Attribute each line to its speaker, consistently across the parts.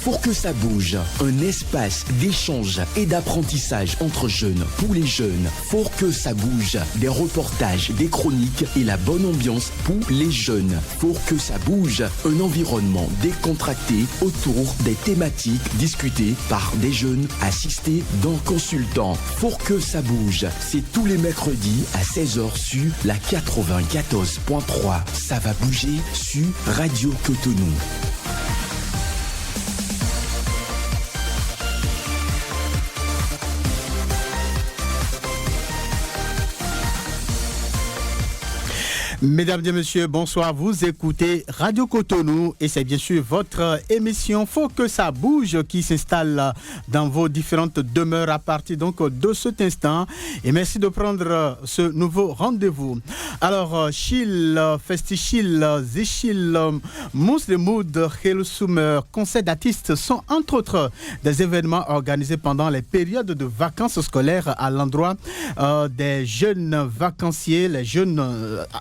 Speaker 1: Pour que ça bouge, un espace d'échange et d'apprentissage entre jeunes, pour les jeunes. Pour que ça bouge, des reportages, des chroniques et la bonne ambiance pour les jeunes. Pour que ça bouge, un environnement décontracté autour des thématiques discutées par des jeunes assistés d'un consultant. Pour que ça bouge, c'est tous les mercredis à 16h sur la 94.3. Ça va bouger sur Radio Cotonou.
Speaker 2: Mesdames et messieurs, bonsoir. Vous écoutez Radio Cotonou et c'est bien sûr votre émission Faut que ça bouge qui s'installe dans vos différentes demeures à partir donc de cet instant. Et merci de prendre ce nouveau rendez-vous. Alors, Chil, Festichil, Zichil, Mousse de Mood, Helsumer, concert d'artistes sont entre autres des événements organisés pendant les périodes de vacances scolaires à l'endroit des jeunes vacanciers, les jeunes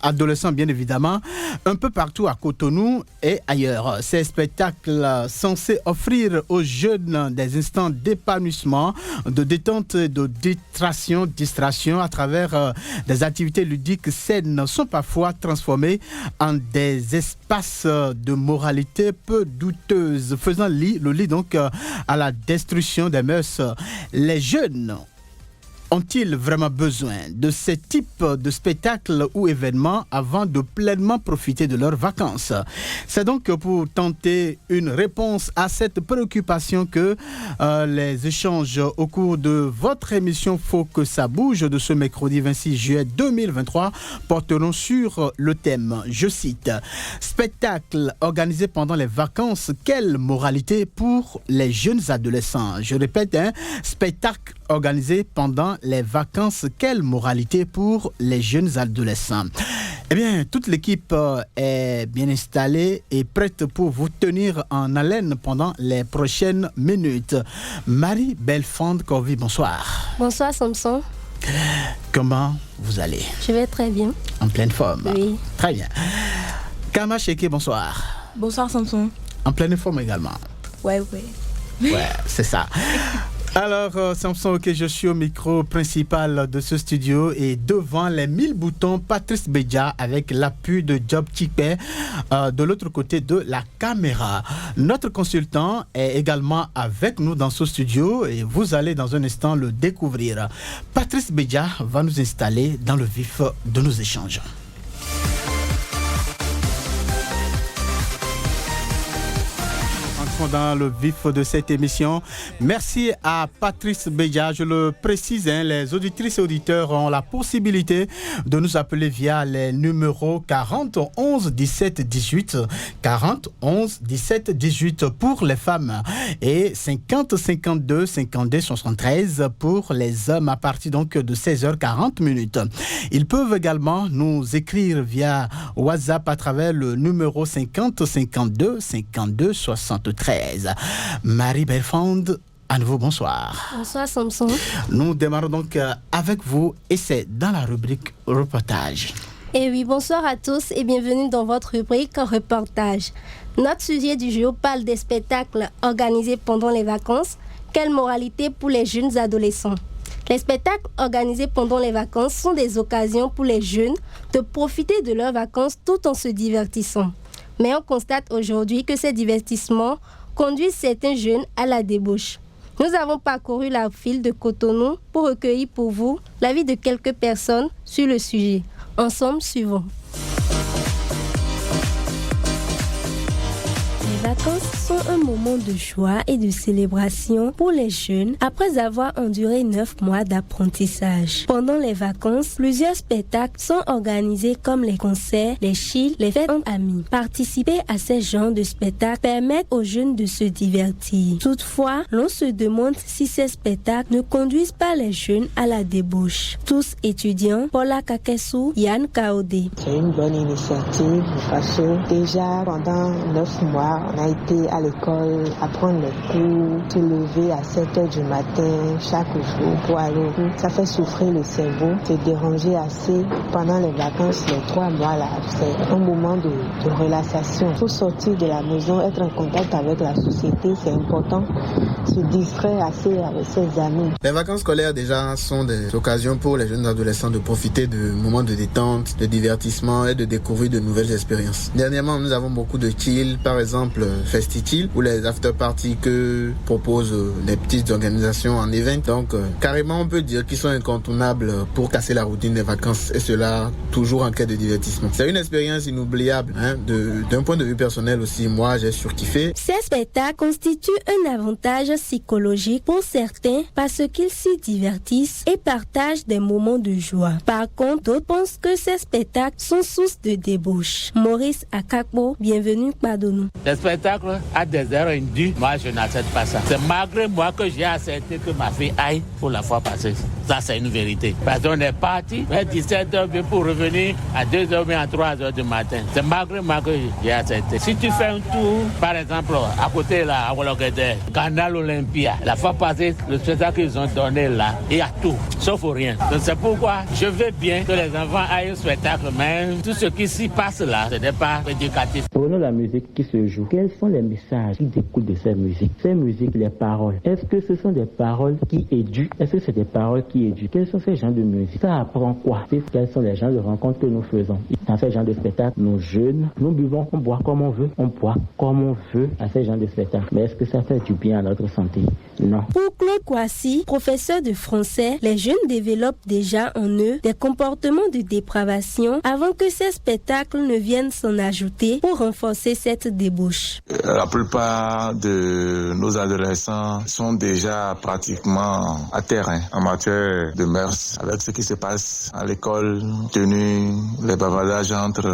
Speaker 2: adolescents bien évidemment, un peu partout à Cotonou et ailleurs. Ces spectacles censés offrir aux jeunes des instants d'épanouissement, de détente et de distraction à travers des activités ludiques saines sont parfois transformés en des espaces de moralité peu douteuse, faisant le lit donc à la destruction des mœurs. Les jeunes ont-ils vraiment besoin de ce type de spectacle ou événement avant de pleinement profiter de leurs vacances? C'est donc pour tenter une réponse à cette préoccupation que les échanges au cours de votre émission Faut que ça bouge de ce mercredi 26 juillet 2023 porteront sur le thème, je cite, spectacle organisé pendant les vacances, quelle moralité pour les jeunes adolescents? Je répète, spectacle organisé pendant les vacances, quelle moralité pour les jeunes adolescents? Eh bien, toute l'équipe est bien installée et prête pour vous tenir en haleine pendant les prochaines minutes. Marie Belfond-Corvy, bonsoir.
Speaker 3: Bonsoir Samson.
Speaker 2: Comment vous allez?
Speaker 3: Je vais très bien.
Speaker 2: En pleine forme?
Speaker 3: Oui.
Speaker 2: Très bien. Kama Cheke, bonsoir.
Speaker 4: Bonsoir Samson.
Speaker 2: En pleine forme également?
Speaker 4: Ouais.
Speaker 2: Ouais, c'est ça. Alors, Samson, je suis au micro principal de ce studio et devant les 1000 boutons, Patrice Bédia avec l'appui de Job Tikpe de l'autre côté de la caméra. Notre consultant est également avec nous dans ce studio et vous allez dans un instant le découvrir. Patrice Bédia va nous installer dans le vif de nos échanges. Dans le vif de cette émission. Merci à Patrice Bédia. Je le précise, les auditrices et auditeurs ont la possibilité de nous appeler via les numéros 40 11 17 18 40 11 17 18 pour les femmes et 50 52 52 73 pour les hommes à partir donc de 16h40 minutes. Ils peuvent également nous écrire via WhatsApp à travers le numéro 50 52 52 73. Marie Belfond, à nouveau bonsoir.
Speaker 3: Bonsoir Samson.
Speaker 2: Nous démarrons donc avec vous et c'est dans la rubrique reportage.
Speaker 3: Et oui, bonsoir à tous et bienvenue dans votre rubrique reportage. Notre sujet du jour parle des spectacles organisés pendant les vacances. Quelle moralité pour les jeunes adolescents? Les spectacles organisés pendant les vacances sont des occasions pour les jeunes de profiter de leurs vacances tout en se divertissant. Mais on constate aujourd'hui que ces divertissements conduisent certains jeunes à la débauche. Nous avons parcouru la ville de Cotonou pour recueillir pour vous l'avis de quelques personnes sur le sujet. Ensemble, suivons. Les vacances sont un moment de joie et de célébration pour les jeunes après avoir enduré 9 mois d'apprentissage. Pendant les vacances, plusieurs spectacles sont organisés comme les concerts, les chills, les fêtes entre amis. Participer à ces genres de spectacles permettent aux jeunes de se divertir. Toutefois, l'on se demande si ces spectacles ne conduisent pas les jeunes à la débauche. Tous étudiants, Paula Kakesu, Yann Kaode.
Speaker 5: C'est une bonne initiative parce que déjà pendant 9 mois, on a
Speaker 4: été à l'école, apprendre les cours, se lever à 7h du matin chaque jour pour aller au cours. Ça fait souffrir le cerveau, se déranger assez. Pendant les vacances, les 3 mois là, c'est un moment de relaxation. Il faut sortir de la maison, être en contact avec la société, c'est important. Se distraire assez avec ses amis.
Speaker 5: Les vacances scolaires déjà sont des occasions pour les jeunes adolescents de profiter de moments de détente, de divertissement et de découvrir de nouvelles expériences. Dernièrement, nous avons beaucoup de chill, par exemple Festi-Chill, ou les after-parties que proposent les petites organisations en event. Donc, carrément, on peut dire qu'ils sont incontournables pour casser la routine des vacances, et cela toujours en quête de divertissement. C'est une expérience inoubliable, d'un point de vue personnel aussi. Moi, j'ai surkiffé.
Speaker 3: Ces spectacles constituent un avantage psychologique pour certains parce qu'ils s'y divertissent et partagent des moments de joie. Par contre, d'autres pensent que ces spectacles sont source de débauche. Maurice Akakbo, bienvenue parmi nous.
Speaker 6: Les spectacles à des heures indues, moi je n'accepte pas ça. C'est malgré moi que j'ai accepté que ma fille aille pour la fois passée. Ça c'est une vérité. Parce qu'on est parti vers 17h pour revenir à 2h ou à 3h du matin. C'est malgré moi que j'ai accepté. Si tu fais un tour, par exemple, à côté là, à Wologede, Canal Olympia, la fois passée, le spectacle qu'ils ont donné là, il y a tout, sauf rien. Donc c'est pourquoi je veux bien que les enfants aillent au spectacle, mais tout ce qui s'y passe là, ce n'est pas éducatif.
Speaker 7: Prenons la musique qui se joue. Quels sont les messages qui découlent de ces musiques? Ces musiques, les paroles. Est-ce que ce sont des paroles qui éduquent? Est-ce que c'est des paroles qui éduquent? Quels sont ces genres de musique? Ça apprend quoi? Quels sont les genres de rencontres que nous faisons? Dans ces genres de spectacles, nous jeunes, nous buvons, on boit comme on veut, on boit comme on veut à ces genres de spectacles. Mais est-ce que ça fait du bien à notre santé? Non.
Speaker 3: Pour Claude Kouassi, professeur de français, les jeunes développent déjà en eux des comportements de dépravation avant que ces spectacles ne viennent s'en ajouter pour renforcer cette débauche.
Speaker 8: La plupart de nos adolescents sont déjà pratiquement à terre en matière de mœurs. Avec ce qui se passe à l'école, tenue, les bavardages entre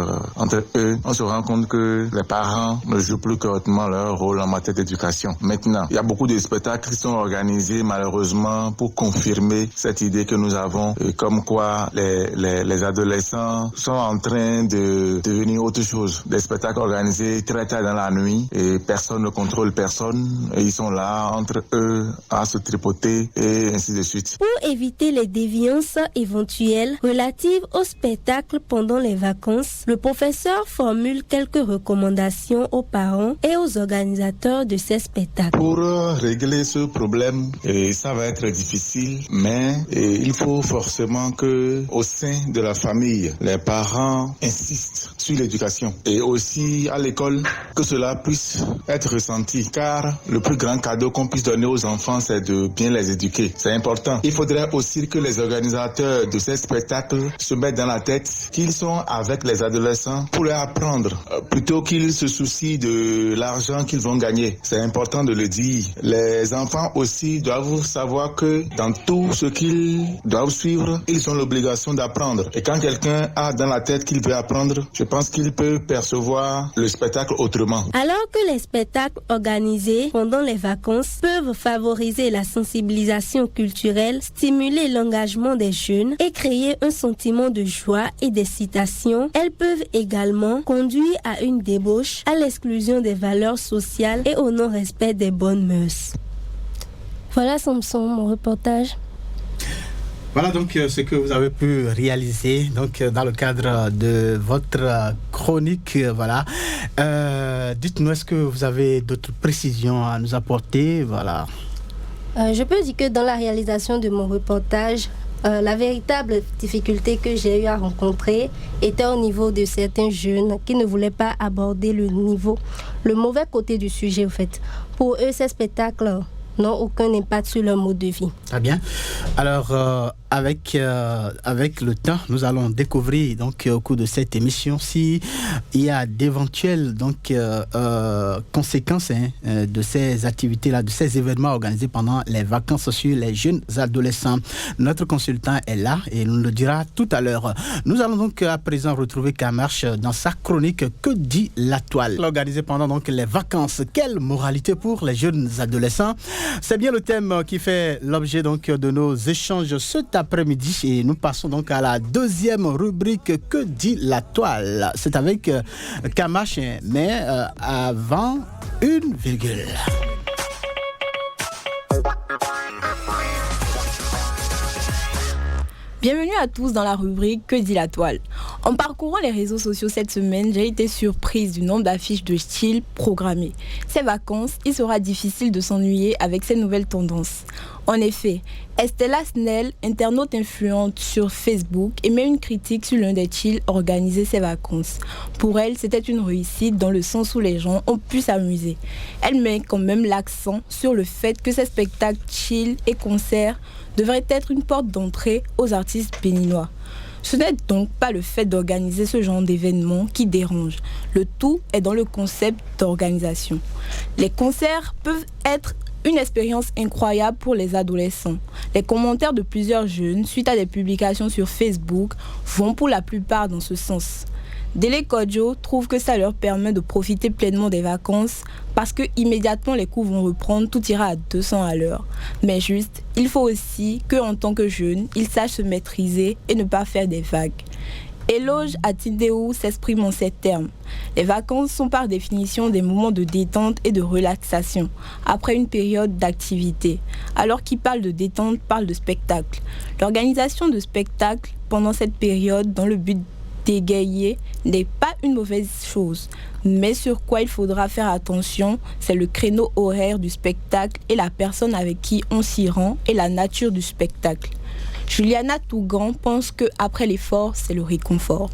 Speaker 8: eux, on se rend compte que les parents ne jouent plus correctement leur rôle en matière d'éducation. Maintenant, il y a beaucoup de spectacles qui sont organisés malheureusement pour confirmer cette idée que nous avons, comme quoi les adolescents sont en train de devenir autre chose. Des spectacles organisés très tard dans la nuit et personne ne contrôle personne et ils sont là entre eux à se tripoter et ainsi de suite.
Speaker 3: Pour éviter les déviances éventuelles relatives au spectacle pendant les vacances, le professeur formule quelques recommandations aux parents et aux organisateurs de ces spectacles.
Speaker 8: Pour régler ce problème, ça va être difficile, mais il faut forcément que au sein de la famille, les parents insistent sur l'éducation et aussi à l'école que cela puisse être ressenti, car le plus grand cadeau qu'on puisse donner aux enfants, c'est de bien les éduquer. C'est important. Il faudrait aussi que les organisateurs de ces spectacles se mettent dans la tête qu'ils sont avec les adolescents pour leur apprendre, plutôt qu'ils se soucient de l'argent qu'ils vont gagner. C'est important de le dire. Les enfants aussi doivent savoir que dans tout ce qu'ils doivent suivre, ils ont l'obligation d'apprendre. Et quand quelqu'un a dans la tête qu'il veut apprendre, je pense qu'il peut percevoir le spectacle autrement.
Speaker 3: Alors que les spectacles organisés pendant les vacances peuvent favoriser la sensibilisation culturelle, stimuler l'engagement des jeunes et créer un sentiment de joie et d'excitation, elles peuvent également conduire à une débauche, à l'exclusion des valeurs sociales et au non-respect des bonnes mœurs. Voilà Samson, mon reportage.
Speaker 2: Voilà donc ce que vous avez pu réaliser donc dans le cadre de votre chronique. Voilà. Dites-nous, est-ce que vous avez d'autres précisions à nous apporter? Voilà.
Speaker 3: Je peux dire que dans la réalisation de mon reportage, la véritable difficulté que j'ai eu à rencontrer était au niveau de certains jeunes qui ne voulaient pas aborder le mauvais côté du sujet, en fait. Pour eux, ces spectacles n'ont aucun impact sur leur mode de vie.
Speaker 2: Très bien. Alors, avec le temps, nous allons découvrir donc au cours de cette émission si il y a d'éventuelles conséquences de ces activités-là, de ces événements organisés pendant les vacances sur les jeunes adolescents. Notre consultant est là et nous le dira tout à l'heure. Nous allons donc à présent retrouver Kamarche dans sa chronique Que dit la toile, organisée pendant donc les vacances. Quelle moralité pour les jeunes adolescents? C'est bien le thème qui fait l'objet donc de nos échanges cet après-midi et nous passons donc à la deuxième rubrique Que dit la toile. C'est avec Kamash, mais avant une virgule.
Speaker 9: Bienvenue à tous dans la rubrique Que dit la toile. En parcourant les réseaux sociaux cette semaine, j'ai été surprise du nombre d'affiches de style programmées. Ces vacances, il sera difficile de s'ennuyer avec ces nouvelles tendances. En effet, Estella Snell, internaute influente sur Facebook, émet une critique sur l'un des chills organisés ces vacances. Pour elle, c'était une réussite dans le sens où les gens ont pu s'amuser. Elle met quand même l'accent sur le fait que ces spectacles chill et concerts devrait être une porte d'entrée aux artistes béninois. Ce n'est donc pas le fait d'organiser ce genre d'événement qui dérange. Le tout est dans le concept d'organisation. Les concerts peuvent être une expérience incroyable pour les adolescents. Les commentaires de plusieurs jeunes suite à des publications sur Facebook vont pour la plupart dans ce sens. Dele Kodjo trouve que ça leur permet de profiter pleinement des vacances parce que immédiatement les cours vont reprendre, tout ira à 200 à l'heure. Mais juste, il faut aussi qu'en tant que jeune, ils sachent se maîtriser et ne pas faire des vagues. Éloge à Tindéou s'exprime en ces termes. Les vacances sont par définition des moments de détente et de relaxation, après une période d'activité. Alors qui parle de détente, parle de spectacle. L'organisation de spectacles pendant cette période dans le but d'égayer n'est pas une mauvaise chose. Mais sur quoi il faudra faire attention, c'est le créneau horaire du spectacle et la personne avec qui on s'y rend et la nature du spectacle. Juliana Tougan pense qu'après l'effort, c'est le réconfort.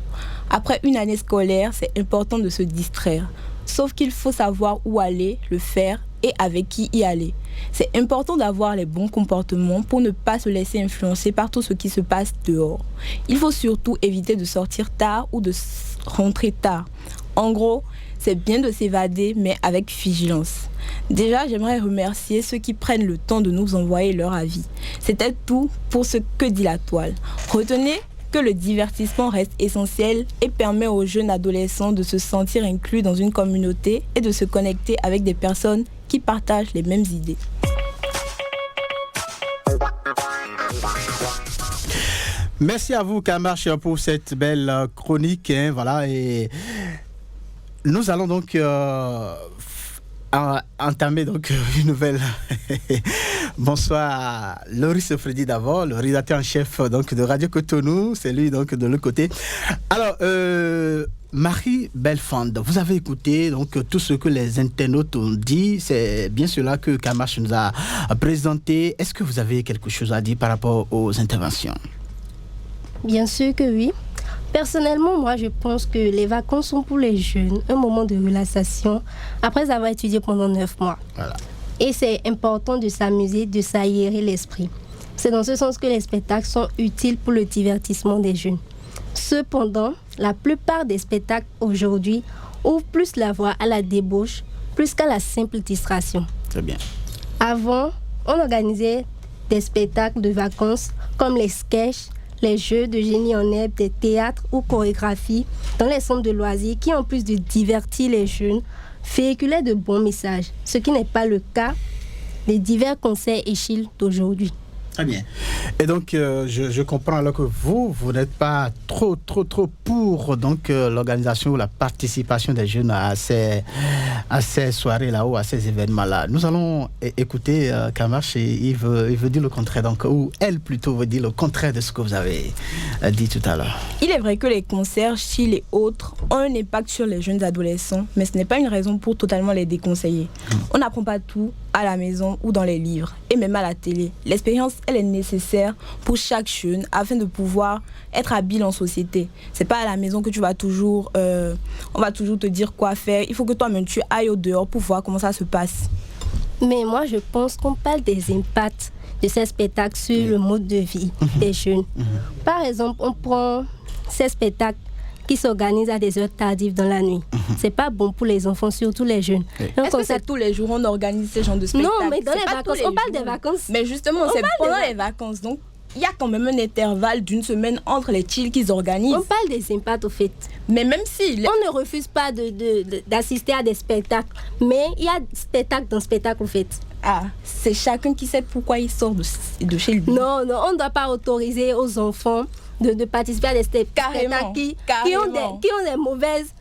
Speaker 9: Après une année scolaire, c'est important de se distraire. Sauf qu'il faut savoir où aller, le faire et avec qui y aller. C'est important d'avoir les bons comportements pour ne pas se laisser influencer par tout ce qui se passe dehors. Il faut surtout éviter de sortir tard ou de rentrer tard. En gros, c'est bien de s'évader, mais avec vigilance. Déjà, j'aimerais remercier ceux qui prennent le temps de nous envoyer leur avis. C'était tout pour ce Que dit la toile. Retenez que le divertissement reste essentiel et permet aux jeunes adolescents de se sentir inclus dans une communauté et de se connecter avec des personnes qui partagent les mêmes idées.
Speaker 2: Merci à vous, Kamarch, pour cette belle chronique. Voilà, et nous allons donc entamer donc une nouvelle. Bonsoir à Loris Freddy d'abord, le rédacteur en chef donc de Radio Cotonou, c'est lui donc de l'autre côté. Alors, Marie Belfand, vous avez écouté donc tout ce que les internautes ont dit, c'est bien cela que Kamarch nous a présenté. Est-ce que vous avez quelque chose à dire par rapport aux interventions?
Speaker 3: Bien sûr que oui. Personnellement, moi, je pense que les vacances sont pour les jeunes un moment de relaxation après avoir étudié pendant 9 mois.
Speaker 2: Voilà.
Speaker 3: Et c'est important de s'amuser, de s'aérer l'esprit. C'est dans ce sens que les spectacles sont utiles pour le divertissement des jeunes. Cependant, la plupart des spectacles aujourd'hui ouvrent plus la voie à la débauche, plus qu'à la simple distraction.
Speaker 2: Très bien.
Speaker 3: Avant, on organisait des spectacles de vacances comme les sketchs, les jeux de génie en herbe, des théâtres ou chorégraphies dans les centres de loisirs qui, en plus de divertir les jeunes, véhiculaient de bons messages, ce qui n'est pas le cas des divers concerts et chills d'aujourd'hui.
Speaker 2: Très bien. Et donc, je comprends alors que vous n'êtes pas trop pour donc l'organisation ou la participation des jeunes à ces soirées-là ou à ces événements-là. Nous allons écouter Kamarch et il veut dire le contraire, donc, ou elle plutôt veut dire le contraire de ce que vous avez dit tout à l'heure.
Speaker 9: Il est vrai que les concerts, chill et autres ont un impact sur les jeunes adolescents, mais ce n'est pas une raison pour totalement les déconseiller. On n'apprend pas tout à la maison ou dans les livres, et même à la télé. L'expérience, elle est nécessaire pour chaque jeune afin de pouvoir être habile en société. C'est pas à la maison que tu vas toujours, on va toujours te dire quoi faire. Il faut que toi-même tu ailles au dehors pour voir comment ça se passe.
Speaker 3: Mais moi, je pense qu'on parle des impacts de ces spectacles sur le mode de vie des jeunes. Par exemple, on prend ces spectacles qui s'organisent à des heures tardives dans la nuit. C'est pas bon pour les enfants, surtout les jeunes.
Speaker 9: Est-ce que c'est tous les jours on organise ce genre de spectacle?
Speaker 3: Non, mais dans les vacances, on parle des vacances.
Speaker 9: Mais justement, c'est pendant les vacances, donc il y a quand même un intervalle d'une semaine entre les chills qu'ils organisent.
Speaker 3: On parle des impacts au fait.
Speaker 9: Mais même si...
Speaker 3: On ne refuse pas d'assister à des spectacles, mais il y a spectacle dans spectacle au fait.
Speaker 9: Ah, c'est chacun qui sait pourquoi il sort de chez lui.
Speaker 3: Non, on ne doit pas autoriser aux enfants de participer à des spectacles qui ont des mauvaises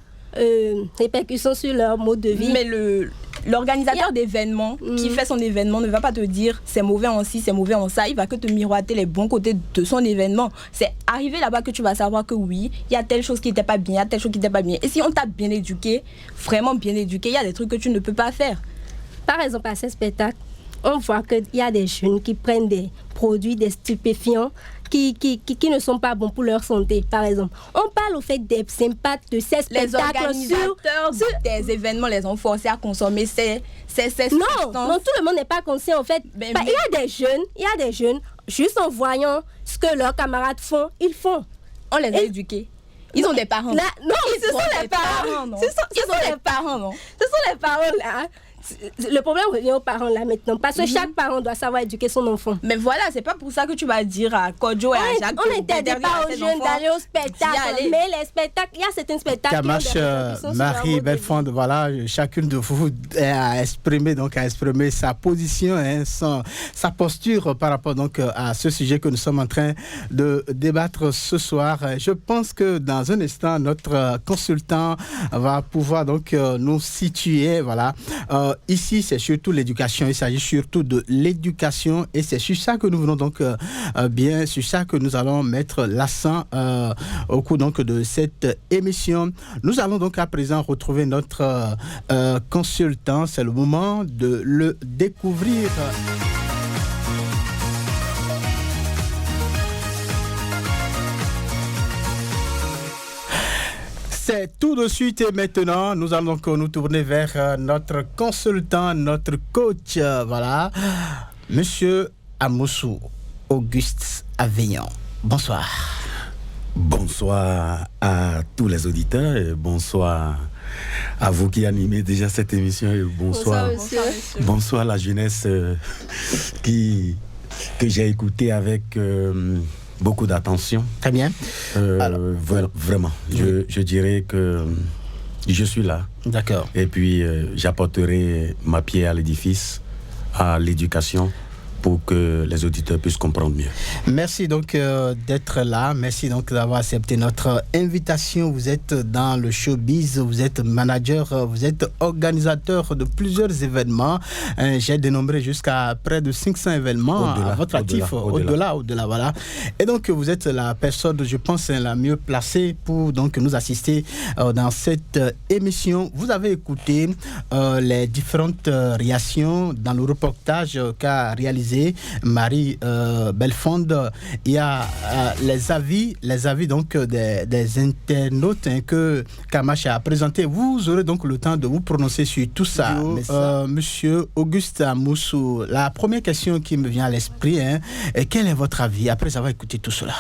Speaker 3: répercussions sur leur mode de vie.
Speaker 9: Mais l'organisateur d'événements qui fait son événement ne va pas te dire c'est mauvais en ci, c'est mauvais en ça. Il va que te miroiter les bons côtés de son événement. C'est arrivé là-bas que tu vas savoir que oui, il y a telle chose qui n'était pas bien, il y a telle chose qui n'était pas bien. Et si on t'a bien éduqué, vraiment bien éduqué, il y a des trucs que tu ne peux pas faire.
Speaker 3: Par exemple, à ces spectacles, on voit qu'il y a des jeunes qui prennent des produits, des stupéfiants qui ne sont pas bons pour leur santé, par exemple. On parle au fait des impacts de ces spectacles.
Speaker 9: Les organisateurs des événements les ont forcés à consommer ces substances.
Speaker 3: Non, tout le monde n'est pas conscient, en fait. Il y a des jeunes, juste en voyant ce que leurs camarades font, ils font.
Speaker 9: On les a éduqués. Ils ont des parents.
Speaker 3: Non, ce sont les parents. Ce sont les parents, non. Ce sont les parents, là. Le problème revient aux parents là maintenant, parce que chaque parent doit savoir éduquer son enfant.
Speaker 9: Mais voilà, c'est pas pour ça que tu vas dire à Kodjo et à Jacques.
Speaker 3: On n'interdit pas aux jeunes d'aller au spectacle, mais les spectacles, il y a certains spectacles.
Speaker 2: Camache, Marie Belfond, voilà, chacune de vous a exprimé sa position, sa posture par rapport donc à ce sujet que nous sommes en train de débattre ce soir. Je pense que dans un instant, notre consultant va pouvoir donc nous situer, voilà. Ici, c'est surtout l'éducation. Il s'agit surtout de l'éducation et c'est sur ça que nous venons donc sur ça que nous allons mettre l'accent au cours donc de cette émission. Nous allons donc à présent retrouver notre consultant. C'est le moment de le découvrir. C'est tout de suite et maintenant, nous allons donc nous tourner vers notre consultant, notre coach, voilà, Monsieur Amoussou Auguste Aveillant. Bonsoir.
Speaker 10: Bonsoir à tous les auditeurs et bonsoir à vous qui animez déjà cette émission et bonsoir à la jeunesse que j'ai écoutée avec beaucoup d'attention.
Speaker 2: Très bien.
Speaker 10: Vraiment, je dirais que je suis là.
Speaker 2: D'accord.
Speaker 10: Et puis, j'apporterai ma pierre à l'édifice, à l'éducation, pour que les auditeurs puissent comprendre mieux.
Speaker 2: Merci donc d'être là. Merci donc d'avoir accepté notre invitation. Vous êtes dans le showbiz, vous êtes manager, vous êtes organisateur de plusieurs événements. J'ai dénombré jusqu'à près de 500 événements à votre actif. Au-delà, voilà. Et donc, vous êtes la personne, je pense, la mieux placée pour donc nous assister dans cette émission. Vous avez écouté les différentes réactions dans le reportage qu'a réalisé Marie Belfond. Il y a les avis donc des internautes que Kamache a présenté. Vous aurez donc le temps de vous prononcer sur tout ça. Monsieur Auguste Amoussou, la première question qui me vient à l'esprit, quel est votre avis après avoir écouté tout cela?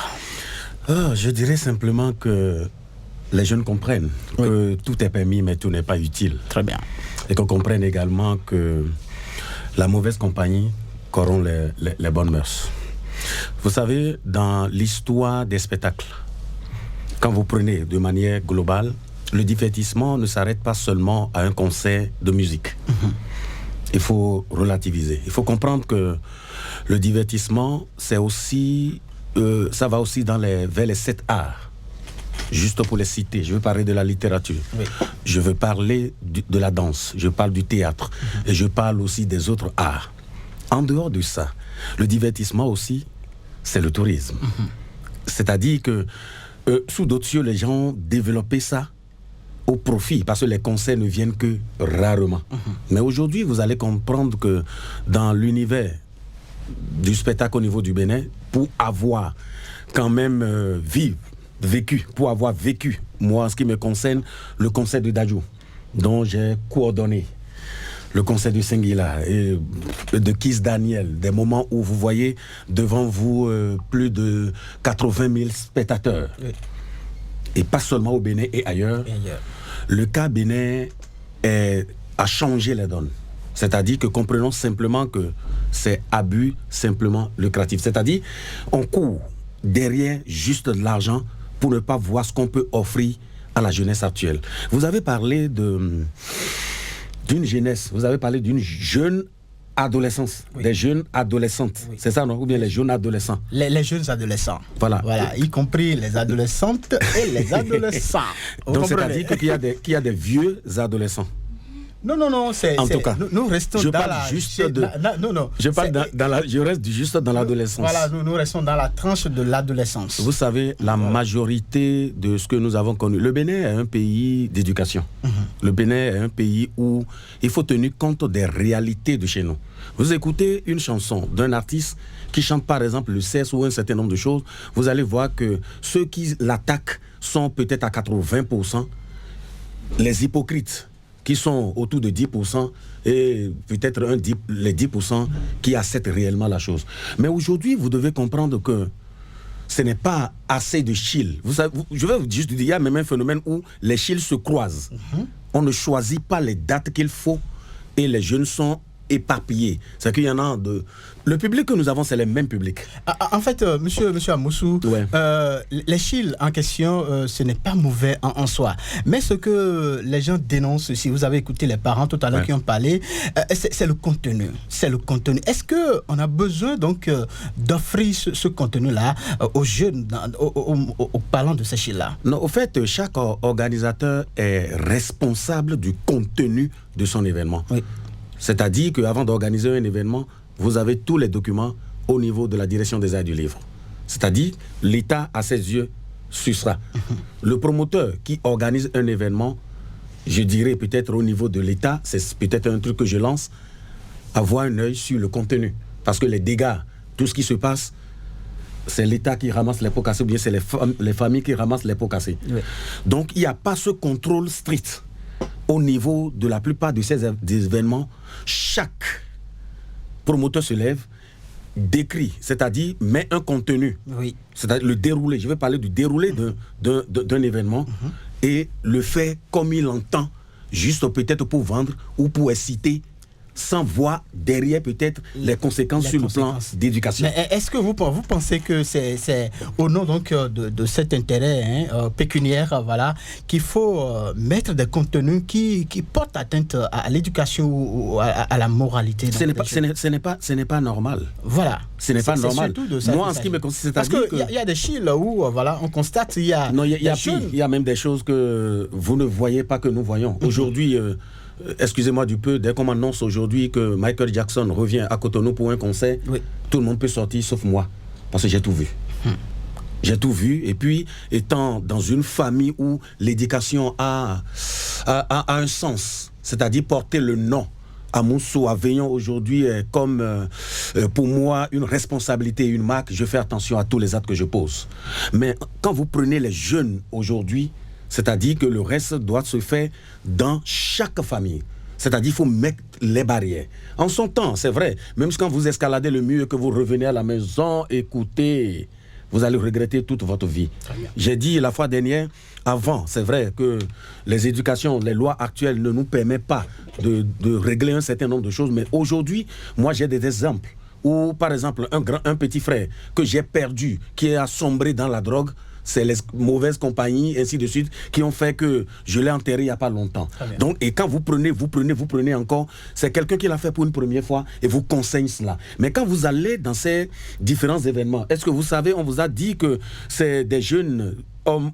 Speaker 10: Je dirais simplement que les jeunes comprennent que tout est permis mais tout n'est pas utile.
Speaker 2: Très bien.
Speaker 10: Et qu'on comprenne également que la mauvaise compagnie corrompt les bonnes mœurs. Vous savez, dans l'histoire des spectacles, quand vous prenez de manière globale, le divertissement ne s'arrête pas seulement à un concert de musique. Il faut relativiser. Il faut comprendre que le divertissement, c'est aussi, ça va aussi vers les 7 arts. Juste pour les citer, je veux parler de la littérature, je veux parler de la danse, je parle du théâtre, et je parle aussi des autres arts. En dehors de ça, le divertissement aussi, c'est le tourisme. C'est-à-dire que sous d'autres cieux, les gens ont développé ça au profit, parce que les concerts ne viennent que rarement. Mais aujourd'hui, vous allez comprendre que dans l'univers du spectacle au niveau du Bénin, pour avoir quand même vécu, moi, en ce qui me concerne, le concert de Dadju, dont j'ai coordonné, le concert de Senghila et de Kiss Daniel, des moments où vous voyez devant vous plus de 80 000 spectateurs. Et pas seulement au Bénin et ailleurs. Le cas Bénin a changé les donnes. C'est-à-dire que comprenons simplement que c'est abus simplement lucratif. C'est-à-dire on court derrière juste de l'argent pour ne pas voir ce qu'on peut offrir à la jeunesse actuelle. Vous avez parlé d'une jeunesse, vous avez parlé d'une jeune adolescence, des jeunes adolescentes, c'est ça, non? Ou bien les jeunes adolescents?
Speaker 2: Les jeunes adolescents.
Speaker 10: Voilà,
Speaker 2: y compris les adolescentes et les adolescents.
Speaker 10: Donc c'est-à-dire qu'il y a des vieux adolescents.
Speaker 2: Non,
Speaker 10: En tout cas,
Speaker 2: nous restons
Speaker 10: je
Speaker 2: dans
Speaker 10: parle
Speaker 2: la...
Speaker 10: juste de... Je reste juste dans l'adolescence.
Speaker 2: Voilà, nous restons dans la tranche de l'adolescence.
Speaker 10: Vous savez, la majorité de ce que nous avons connu... Le Bénin est un pays d'éducation. Le Bénin est un pays où il faut tenir compte des réalités de chez nous. Vous écoutez une chanson d'un artiste qui chante par exemple le sexe ou un certain nombre de choses, vous allez voir que ceux qui l'attaquent sont peut-être à 80%, les hypocrites qui sont autour de 10% et peut-être les 10% qui acceptent réellement la chose. Mais aujourd'hui, vous devez comprendre que ce n'est pas assez de chill. Vous savez, je vais vous juste dire, il y a même un phénomène où les chills se croisent. On ne choisit pas les dates qu'il faut et les jeunes sont éparpillés. C'est qu'il y en a de... Le public que nous avons, c'est les mêmes publics.
Speaker 2: En fait, monsieur Amoussou, les chills en question, ce n'est pas mauvais en soi. Mais ce que les gens dénoncent, si vous avez écouté les parents tout à l'heure qui ont parlé, c'est le contenu. C'est le contenu. Est-ce qu'on a besoin donc d'offrir ce contenu-là aux jeunes, aux parlants de ces chills-là?
Speaker 10: Non, au fait, chaque organisateur est responsable du contenu de son événement. Oui. C'est-à-dire qu'avant d'organiser un événement, vous avez tous les documents au niveau de la direction des arts du livre. C'est-à-dire, l'État, à ses yeux, sur ça. Le promoteur qui organise un événement, je dirais peut-être au niveau de l'État, c'est peut-être un truc que je lance, avoir un œil sur le contenu. Parce que les dégâts, tout ce qui se passe, c'est l'État qui ramasse les pots cassés, ou bien c'est les familles qui ramassent les pots cassés. Oui. Donc, il n'y a pas ce contrôle strict. Au niveau de la plupart de ces événements, chaque promoteur se lève, décrit, c'est-à-dire met un contenu, c'est-à-dire le déroulé. Je vais parler du déroulé d'un événement et le fait comme il entend, juste peut-être pour vendre ou pour inciter, sans voir derrière peut-être les conséquences sur le plan d'éducation.
Speaker 2: Mais est-ce que vous pensez que c'est au nom donc de cet intérêt pécuniaire qu'il faut mettre des contenus qui portent atteinte à l'éducation ou à la moralité?
Speaker 10: Ce n'est pas normal.
Speaker 2: Voilà.
Speaker 10: Ce n'est pas normal. Moi, en ce qui me concerne,
Speaker 2: parce qu'il y a des chills où on constate il y a
Speaker 10: il y a même des choses que vous ne voyez pas que nous voyons. Aujourd'hui, excusez-moi du peu, dès qu'on annonce aujourd'hui que Michael Jackson revient à Cotonou pour un concert, tout le monde peut sortir sauf moi, parce que j'ai tout vu. J'ai tout vu, et puis étant dans une famille où l'éducation a un sens, c'est-à-dire porter le nom Amoussou, Aveillon aujourd'hui est comme pour moi une responsabilité, une marque. Je fais attention à tous les actes que je pose. Mais quand vous prenez les jeunes aujourd'hui, c'est-à-dire que le reste doit se faire dans chaque famille. C'est-à-dire qu'il faut mettre les barrières. En son temps, c'est vrai, même quand vous escaladez le mur et que vous revenez à la maison, écoutez, vous allez regretter toute votre vie. J'ai dit la fois dernière, avant, c'est vrai que les éducations, les lois actuelles ne nous permettent pas de régler un certain nombre de choses, mais aujourd'hui, moi j'ai des exemples où, par exemple, un petit frère que j'ai perdu, qui est assombré dans la drogue, c'est les mauvaises compagnies, ainsi de suite, qui ont fait que je l'ai enterré il n'y a pas longtemps. Donc, et quand vous prenez encore, c'est quelqu'un qui l'a fait pour une première fois et vous conseille cela. Mais quand vous allez dans ces différents événements, est-ce que vous savez, on vous a dit que c'est des jeunes hommes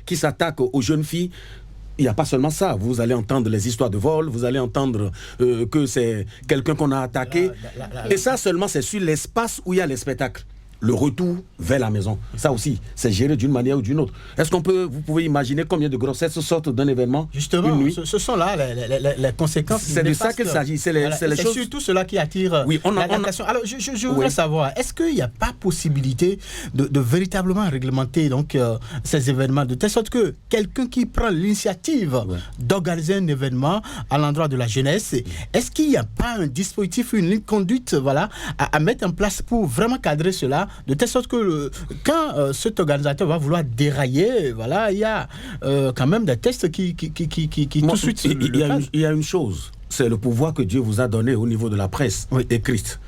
Speaker 10: qui s'attaquent aux jeunes filles? Il n'y a pas seulement ça. Vous allez entendre les histoires de vol, vous allez entendre que c'est quelqu'un qu'on a attaqué. Et ça seulement, c'est sur l'espace où il y a les spectacles. Le retour vers la maison, ça aussi, c'est géré d'une manière ou d'une autre. Est-ce vous pouvez imaginer combien de grossesses sortent d'un événement?
Speaker 2: Justement, ce sont là les conséquences.
Speaker 10: C'est de ça qu'il s'agit. C'est choses...
Speaker 2: surtout cela qui attire l'attention. Alors, je voudrais savoir, est-ce qu'il n'y a pas possibilité de véritablement réglementer donc, ces événements, de telle sorte que quelqu'un qui prend l'initiative d'organiser un événement à l'endroit de la jeunesse, est-ce qu'il n'y a pas un dispositif, une ligne de conduite à mettre en place pour vraiment cadrer cela, de telle sorte que quand cet organisateur va vouloir dérailler, il y a quand même des tests qui tout de suite...
Speaker 10: Il y a une chose, c'est le pouvoir que Dieu vous a donné au niveau de la presse écrite,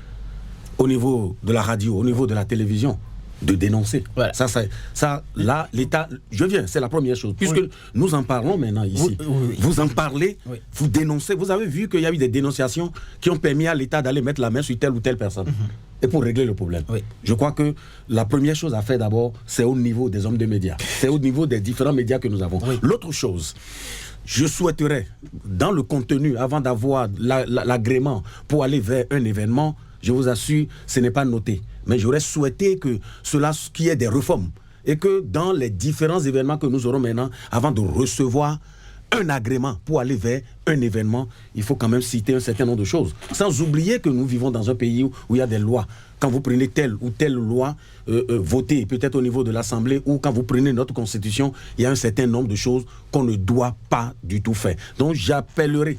Speaker 10: au niveau de la radio, au niveau de la télévision, de dénoncer. Voilà. Ça, là, l'État... Je viens, c'est la première chose. Puisque nous en parlons maintenant ici. Vous en parlez, vous dénoncez. Vous avez vu qu'il y a eu des dénonciations qui ont permis à l'État d'aller mettre la main sur telle ou telle personne. Et pour régler le problème. Je crois que la première chose à faire d'abord, c'est au niveau des hommes de médias. C'est au niveau des différents médias que nous avons. L'autre chose, je souhaiterais, dans le contenu, avant d'avoir l'agrément pour aller vers un événement, je vous assure, ce n'est pas noté. Mais j'aurais souhaité que cela, qu'il y ait des réformes. Et que dans les différents événements que nous aurons maintenant, avant de recevoir un agrément pour aller vers un événement, il faut quand même citer un certain nombre de choses. Sans oublier que nous vivons dans un pays où il y a des lois. Quand vous prenez telle ou telle loi votée, peut-être au niveau de l'Assemblée, ou quand vous prenez notre Constitution, il y a un certain nombre de choses qu'on ne doit pas du tout faire. Donc j'appellerai,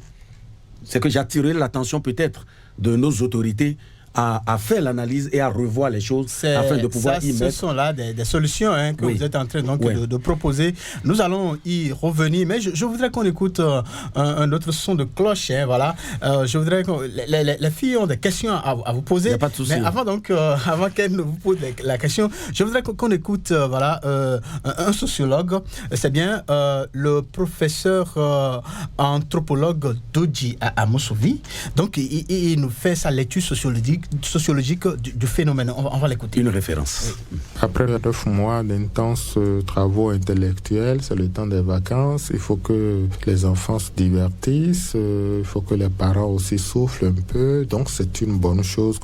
Speaker 10: c'est que j'attirerai l'attention peut-être de nos autorités à faire l'analyse et à revoir les choses afin de pouvoir y mettre.
Speaker 2: Ce sont là des solutions que vous êtes en train donc, de proposer. Nous allons y revenir, mais je voudrais qu'on écoute un autre son de cloche. Voilà. Je voudrais que les filles ont des questions à vous poser. Il n'y
Speaker 10: a pas de souci.
Speaker 2: Mais avant qu'elles ne vous posent la question, je voudrais qu'on écoute un sociologue. C'est bien le professeur anthropologue Dodji Amosovi. Donc, il nous fait sa lecture sociologique du phénomène. On va l'écouter.
Speaker 10: Une référence.
Speaker 11: Oui. Après 9 mois d'intenses travaux intellectuels, c'est le temps des vacances. Il faut que les enfants se divertissent. Il faut que les parents aussi soufflent un peu. Donc, c'est une bonne chose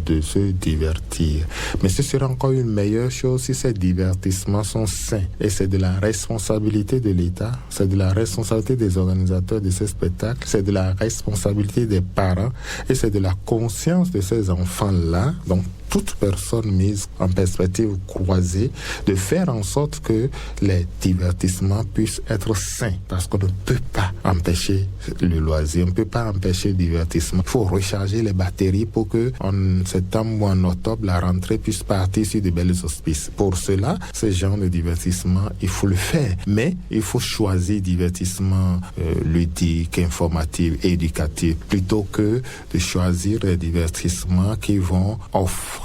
Speaker 11: de se divertir. Mais ce serait encore une meilleure chose si ces divertissements sont sains. Et c'est de la responsabilité de l'État, c'est de la responsabilité des organisateurs de ces spectacles, c'est de la responsabilité des parents et c'est de la conscience de ces enfants-là, donc toute personne mise en perspective croisée, de faire en sorte que les divertissements puissent être sains, parce qu'on ne peut pas empêcher le loisir, on ne peut pas empêcher le divertissement. Il faut recharger les batteries pour que en septembre ou en octobre, la rentrée puisse partir sur de belles auspices. Pour cela, ce genre de divertissement, il faut le faire, mais il faut choisir divertissement ludique, informatif, éducatif, plutôt que de choisir des divertissements qui vont offrir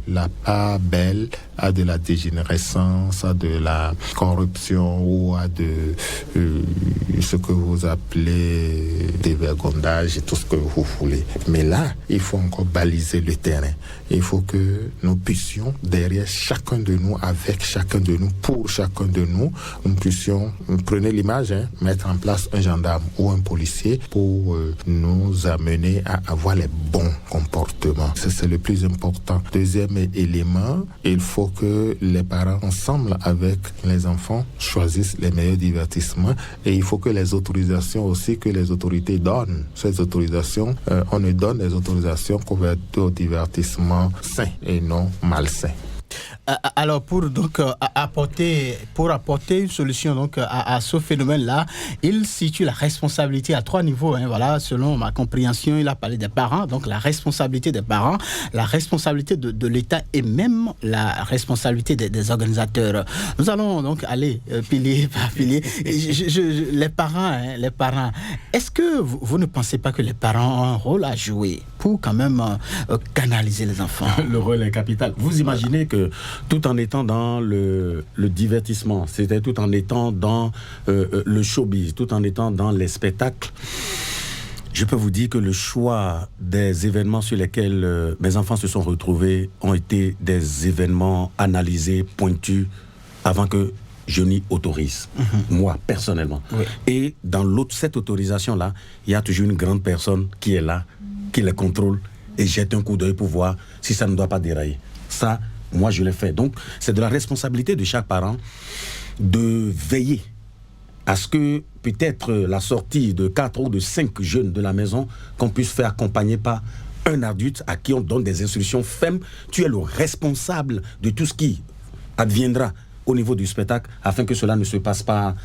Speaker 11: la part belle à de la dégénérescence, à de la corruption ou à de ce que vous appelez dévergondage et tout ce que vous voulez. Mais là, il faut encore baliser le terrain. Il faut que nous puissions, derrière chacun de nous, avec chacun de nous, pour chacun de nous, nous puissions, prenez l'image, mettre en place un gendarme ou un policier pour nous amener à avoir les bons comportements. Ça, c'est le plus important. Deuxième élément, il faut que les parents, ensemble avec les enfants, choisissent les meilleurs divertissements et il faut que les autorisations aussi que les autorités donnent. Ces autorisations, on ne donne des autorisations couvertes au divertissement sain et non malsain.
Speaker 2: Alors pour apporter une solution donc à ce phénomène-là, il situe la responsabilité à 3 niveaux. Voilà, selon ma compréhension, il a parlé des parents, donc la responsabilité des parents, la responsabilité de l'État et même la responsabilité des organisateurs. Nous allons donc aller pilier par pilier. Les parents. Est-ce que vous ne pensez pas que les parents ont un rôle à jouer pour quand même canaliser les enfants?
Speaker 10: Le rôle est capital. Vous imaginez que tout en étant dans le divertissement, c'est-à-dire tout en étant dans le showbiz, tout en étant dans les spectacles, je peux vous dire que le choix des événements sur lesquels mes enfants se sont retrouvés ont été des événements analysés, pointus, avant que je n'y autorise, moi, personnellement. Oui. Et dans cette autorisation-là, il y a toujours une grande personne qui est là, qui les contrôle et jette un coup d'œil pour voir si ça ne doit pas dérailler. Ça, moi, je l'ai fait. Donc, c'est de la responsabilité de chaque parent de veiller à ce que peut-être la sortie de 4 ou de 5 jeunes de la maison, qu'on puisse faire accompagner par un adulte à qui on donne des instructions fermes. Tu es le responsable de tout ce qui adviendra au niveau du spectacle afin que cela ne se passe pas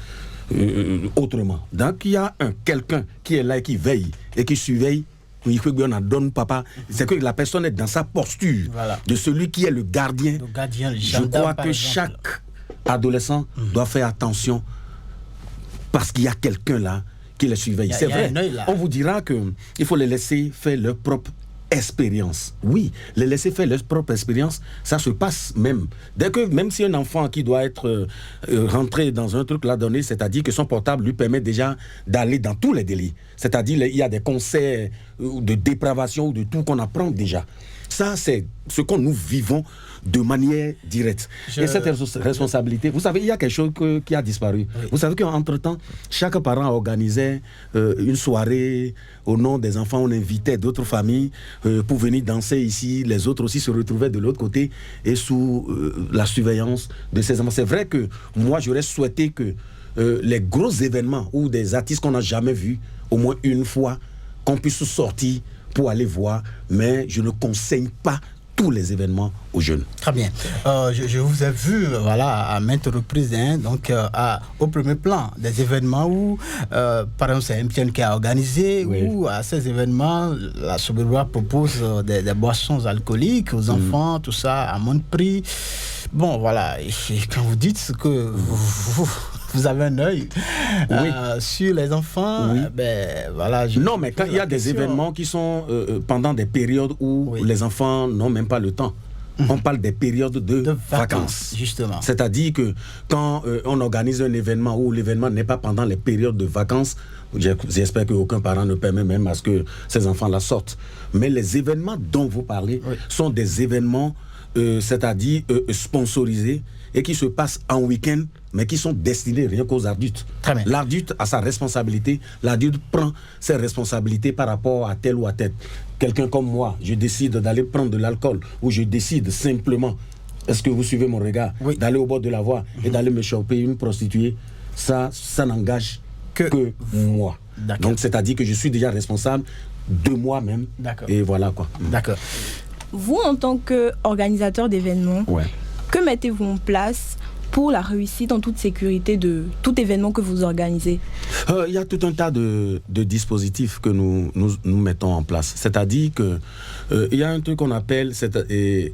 Speaker 10: autrement. Donc, il y a quelqu'un qui est là et qui veille et qui surveille. Papa, c'est que la personne est dans sa posture de celui qui est le gardien. Je crois que chaque adolescent doit faire attention parce qu'il y a quelqu'un là qui les surveille. C'est vrai. On vous dira qu'il faut les laisser faire leur propre expérience. Oui, les laisser faire leur propre expérience, ça se passe même. Même si un enfant qui doit être rentré dans un truc là donné, c'est-à-dire que son portable lui permet déjà d'aller dans tous les délits. C'est-à-dire il y a des concerts de dépravation ou de tout qu'on apprend déjà. Ça, c'est ce que nous vivons de manière directe. Et cette responsabilité, vous savez, il y a quelque chose qui a disparu. Oui. Vous savez qu'entre-temps, chaque parent organisait une soirée au nom des enfants. On invitait d'autres familles pour venir danser ici. Les autres aussi se retrouvaient de l'autre côté et sous la surveillance de ces enfants. C'est vrai que moi, j'aurais souhaité que les gros événements ou des artistes qu'on n'a jamais vus, au moins une fois, qu'on puisse sortir pour aller voir, mais je ne conseille pas tous les événements aux jeunes.
Speaker 2: Très bien. Je vous ai vu à maintes reprises, donc au premier plan, des événements où, par exemple, c'est MTN qui a organisé, où à ces événements, la Soberwa propose des boissons alcooliques aux enfants, tout ça à mon prix. Bon, voilà, et quand vous dites que vous avez un œil sur les enfants,
Speaker 10: Non, mais quand il y a des événements qui sont pendant des périodes où les enfants n'ont même pas le temps. On parle des périodes de vacances.
Speaker 2: Justement.
Speaker 10: C'est-à-dire que quand on organise un événement où l'événement n'est pas pendant les périodes de vacances, j'espère qu'aucun parent ne permet même à ce que ces enfants-là sortent. Mais les événements dont vous parlez sont des événements c'est-à-dire sponsorisés et qui se passent en week-end, mais qui sont destinés rien qu'aux adultes. L'adulte a sa responsabilité, l'adulte prend ses responsabilités par rapport à tel ou à tel. Quelqu'un comme moi, je décide d'aller prendre de l'alcool, ou je décide simplement, est-ce que vous suivez mon regard, d'aller au bord de la voie et d'aller me choper une prostituée, ça n'engage que moi. Donc c'est-à-dire que je suis déjà responsable de moi-même. Et voilà quoi.
Speaker 2: D'accord.
Speaker 9: Vous, en tant qu'organisateur d'événements, que mettez-vous en place pour la réussite en toute sécurité de tout événement que vous organisez?
Speaker 10: Il y a tout un tas de dispositifs que nous mettons en place. C'est-à-dire qu'il y a un truc qu'on appelle,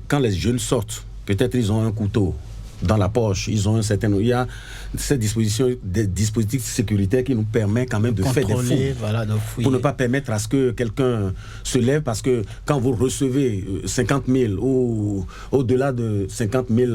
Speaker 10: quand les jeunes sortent, peut-être ils ont un couteau dans la poche, ils ont un certain... Il y a ces des dispositifs sécuritaires qui nous permettent quand même de faire des fouilles. Pour ne pas permettre à ce que quelqu'un se lève, parce que quand vous recevez 50 000 ou au-delà de 50 000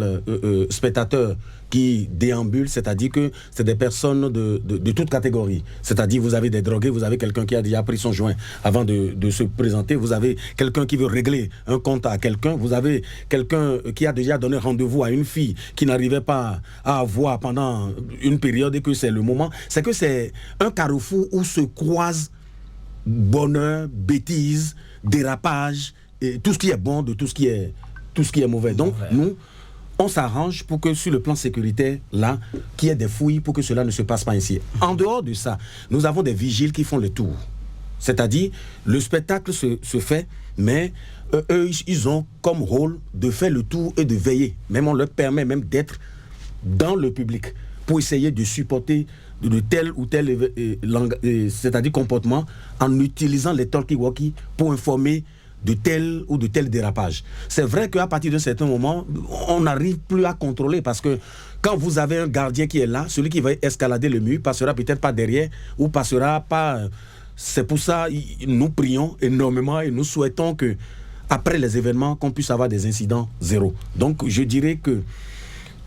Speaker 10: spectateurs qui déambulent, c'est-à-dire que c'est des personnes de toute catégorie. C'est-à-dire vous avez des drogués, vous avez quelqu'un qui a déjà pris son joint avant de se présenter, vous avez quelqu'un qui veut régler un compte à quelqu'un, vous avez quelqu'un qui a déjà donné rendez-vous à une fille qui n'arrivait pas à avoir pendant une période et que c'est le moment. C'est que c'est un carrefour où se croisent bonheur, bêtise, dérapage, et tout ce qui est bon de tout ce qui est mauvais. Donc nous, on s'arrange pour que sur le plan sécuritaire, là, qu'il y ait des fouilles pour que cela ne se passe pas ici. En dehors de ça, nous avons des vigiles qui font le tour. C'est-à-dire, le spectacle se fait, mais eux, ils ont comme rôle de faire le tour et de veiller. Même on leur permet même d'être dans le public pour essayer de supporter de tel ou tel c'est-à-dire comportement en utilisant les talkie-walkie pour informer de tel ou de tel dérapage. C'est vrai qu'à partir d'un certain moment, on n'arrive plus à contrôler, parce que quand vous avez un gardien qui est là, celui qui va escalader le mur passera peut-être pas derrière ou passera pas... C'est pour ça que nous prions énormément et nous souhaitons que après les événements, qu'on puisse avoir des incidents zéro. Donc je dirais que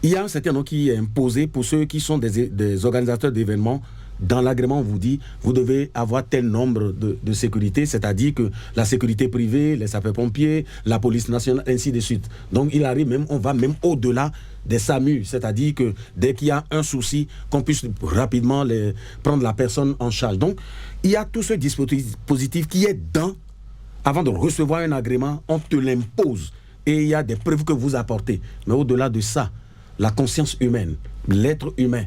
Speaker 10: il y a un certain nombre qui est imposé pour ceux qui sont des organisateurs d'événements. Dans l'agrément, on vous dit, vous devez avoir tel nombre de sécurité, c'est-à-dire que la sécurité privée, les sapeurs-pompiers, la police nationale, ainsi de suite. Donc, il arrive même, on va même au-delà des SAMU, c'est-à-dire que dès qu'il y a un souci, qu'on puisse rapidement prendre la personne en charge. Donc, il y a tout ce dispositif qui est avant de recevoir un agrément, on te l'impose. Et il y a des preuves que vous apportez. Mais au-delà de ça, la conscience humaine, l'être humain,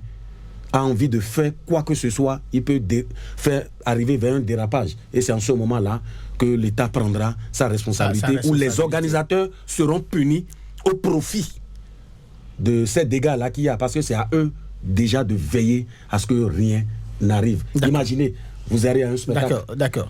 Speaker 10: a envie de faire quoi que ce soit, il peut faire arriver vers un dérapage. Et c'est en ce moment-là que l'État prendra sa responsabilité, où les organisateurs seront punis au profit de ces dégâts-là qu'il y a, parce que c'est à eux déjà de veiller à ce que rien n'arrive. Imaginez, vous allez à un spectacle.
Speaker 2: D'accord.